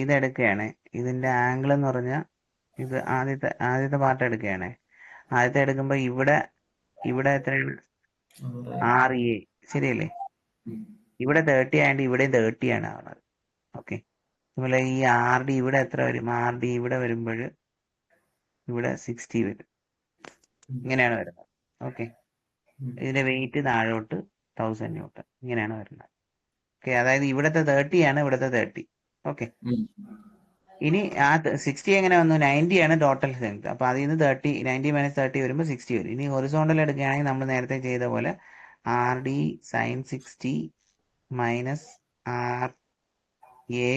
ഇതെടുക്കുകയാണ്. ഇതിന്റെ ആംഗിൾ എന്ന് പറഞ്ഞാൽ ഇത് ആദ്യത്തെ പാർട്ട് എടുക്കുകയാണ്. ആദ്യത്തെ എടുക്കുമ്പോൾ ഇവിടെ എത്രയാണ്? RA, ശരിയല്ലേ? ഇവിടെ 30 ആയതുകൊണ്ട് ഇവിടെയും 30 ആണ് ആവുന്നത്. ഓക്കെ, അതുപോലെ ഈ RD ഇവിടെ എത്ര വരും? RD ഇവിടെ വരുമ്പോൾ ഇവിടെ 60 വരും. ഇങ്ങനെയാണ് വരുന്നത്. ഓക്കെ, ഇതിന്റെ വെയിറ്റ് താഴോട്ട് 1000 ന്യൂട്ടൺ ഇങ്ങനെയാണ് വരുന്നത്. ഓക്കെ, അതായത് ഇവിടുത്തെ 30 ആണ്, ഇവിടുത്തെ 30. ഓക്കെ, ഇനി ആ 60 എങ്ങനെ വന്നു? 90 ആണ് ടോട്ടൽ സ്ട്രെങ്ത്. അപ്പൊ അതിൽ നിന്ന് 90 - 30 വരുമ്പോൾ 60 വരും. ഇനി ഹൊറിസോണ്ടൽ എടുക്കുകയാണെങ്കിൽ നമ്മൾ നേരത്തെ ചെയ്ത പോലെ RD sin 60 minus RA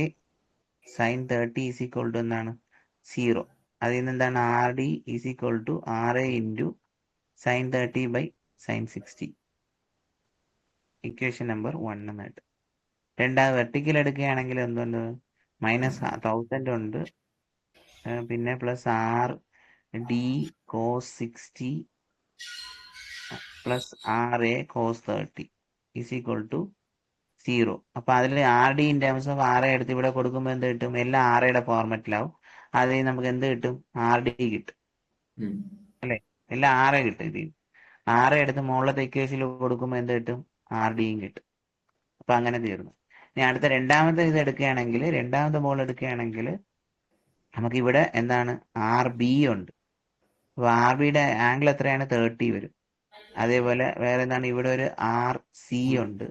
sin 30 is equal to എന്താണ്? 0. അതിൽ നിന്ന് എന്താണ്? RD is equal to RA into sin 30 by sin 60. Equation number 1 എന്നായിട്ട്. രണ്ടാമത് വെർട്ടിക്കൽ എടുക്കുകയാണെങ്കിൽ എന്തുണ്ട്? -1000 ഉണ്ട്, പിന്നെ plus RD cos 60 plus RA cos 30 is equal to 0. അപ്പൊ അതിൽ RD in terms of RA എടുത്ത് ഇവിടെ കൊടുക്കുമ്പോൾ എന്ത് കിട്ടും? എല്ലാം RAയുടെ ഫോർമാറ്റിലാവും. അതിൽ നമുക്ക് എന്ത് കിട്ടും? RD കിട്ടും, അല്ലേ? എല്ലാം RA കിട്ടും. ഇതിൽ RA എടുത്ത് മുകളിലത്തെ ഇക്വേഷനിൽ കൊടുക്കുമ്പോൾ എന്ത് കിട്ടും? RDയും കിട്ടും. അപ്പൊ അങ്ങനെ തീർന്നു. ഇനി അടുത്ത രണ്ടാമത്തെ ഇത് എടുക്കുകയാണെങ്കിൽ, രണ്ടാമത്തെ ബോൾ എടുക്കുകയാണെങ്കിൽ നമുക്ക് ഇവിടെ എന്താണ്? RB ഉണ്ട്. അപ്പൊ RBയുടെ ആംഗിൾ എത്രയാണ്? 30 വരും. അതേപോലെ വേറെ എന്താണ്? ഇവിടെ ഒരു RC ഉണ്ട്,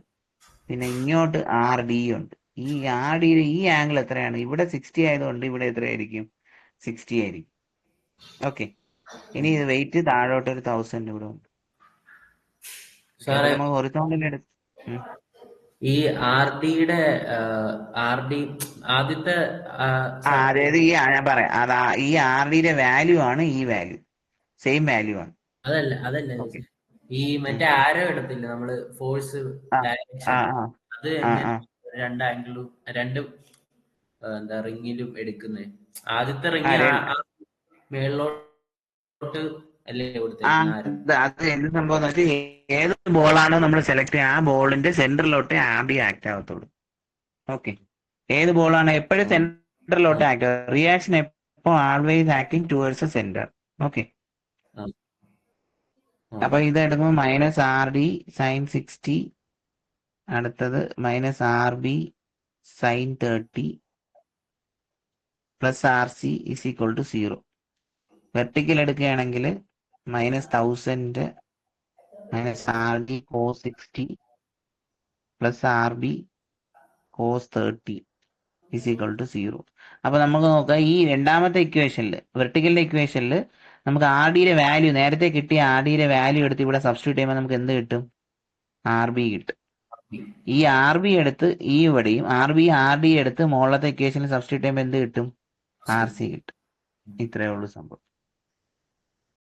പിന്നെ ഇങ്ങോട്ട് RD ഉണ്ട്. ഈ RDയുടെ ഈ ആംഗിൾ എത്രയാണ്? ഇവിടെ 60 ആയതുകൊണ്ട് ഇവിടെ എത്രയായിരിക്കും? 60 ആയിരിക്കും. ഓക്കെ, ഇനി ഇത് വെയിറ്റ് താഴോട്ട് ഒരു 1000 ഇവിടെ ഉണ്ട്. അപ്പൊ നമുക്ക് ഹൊറിസോണ്ടൽ ഈ RDയുടെ ആദ്യത്തെ അതായത് ഞാൻ പറയാം, ഈ RDയുടെ വാല്യൂ ആണ് ഈ വാല്യൂ, സെയിം വാല്യൂ ആണ്. അതല്ല ഈ മറ്റേ ആരോ ഇടത്തില്ല നമ്മള്, ഫോഴ്സ് ഡയറക്ഷൻ, അത് രണ്ട് ആംഗിളും എന്താ റിങ്ങിലും എടുക്കുന്നത്. ആദ്യത്തെ റിങ് മേളിലോട്ട് അല്ലേ കൊടുത്തിരിക്കുന്നത്? അത് എന്ത് സംഭവം എന്ന് വെച്ചാൽ, ഏത് ബോളാണോ നമ്മൾ സെലക്ട് ചെയ്യുക ആ ബോളിന്റെ സെന്ററിലോട്ട് RD ആക്ട് ആവത്തുള്ളൂ. ഓക്കെ, ഏത് ബോളാണ് എപ്പോഴും സെന്ററിലോട്ട് ആക്ട് ആവുക. റിയാക്ഷൻ എപ്പോ always acting towards centre. Okay, അപ്പൊ ഇത് എടുക്കുമ്പോൾ -RD sin 60, അടുത്തത് -RB sin 30 plus RC is equal to 0. Vertical എടുക്കുകയാണെങ്കിൽ -1000 -RD cos 60 plus RB cos 30 is equal to 0. അപ്പൊ നമുക്ക് നോക്കാം, ഈ രണ്ടാമത്തെ ഇക്വേഷനിൽ, വെർട്ടിക്കലിന്റെ ഇക്വേഷനിൽ നമുക്ക് RDയുടെ വാല്യൂ, നേരത്തെ കിട്ടിയ RDയുടെ വാല്യൂ എടുത്ത് ഇവിടെ സബ്സ്റ്റിറ്റ്യൂട്ട് ചെയ്യുമ്പോൾ നമുക്ക് എന്ത് കിട്ടും? RB കിട്ടും. ഈ RB എടുത്ത് ഈ ഇവിടെയും RD എടുത്ത് മുകളിലത്തെ ഇക്വേഷനിൽ സബ്സ്റ്റിറ്റ്യൂട്ട് ചെയ്യുമ്പോൾ എന്ത് കിട്ടും? RC കിട്ടും. ഇത്രയേ ഉള്ളൂ സംഭവം.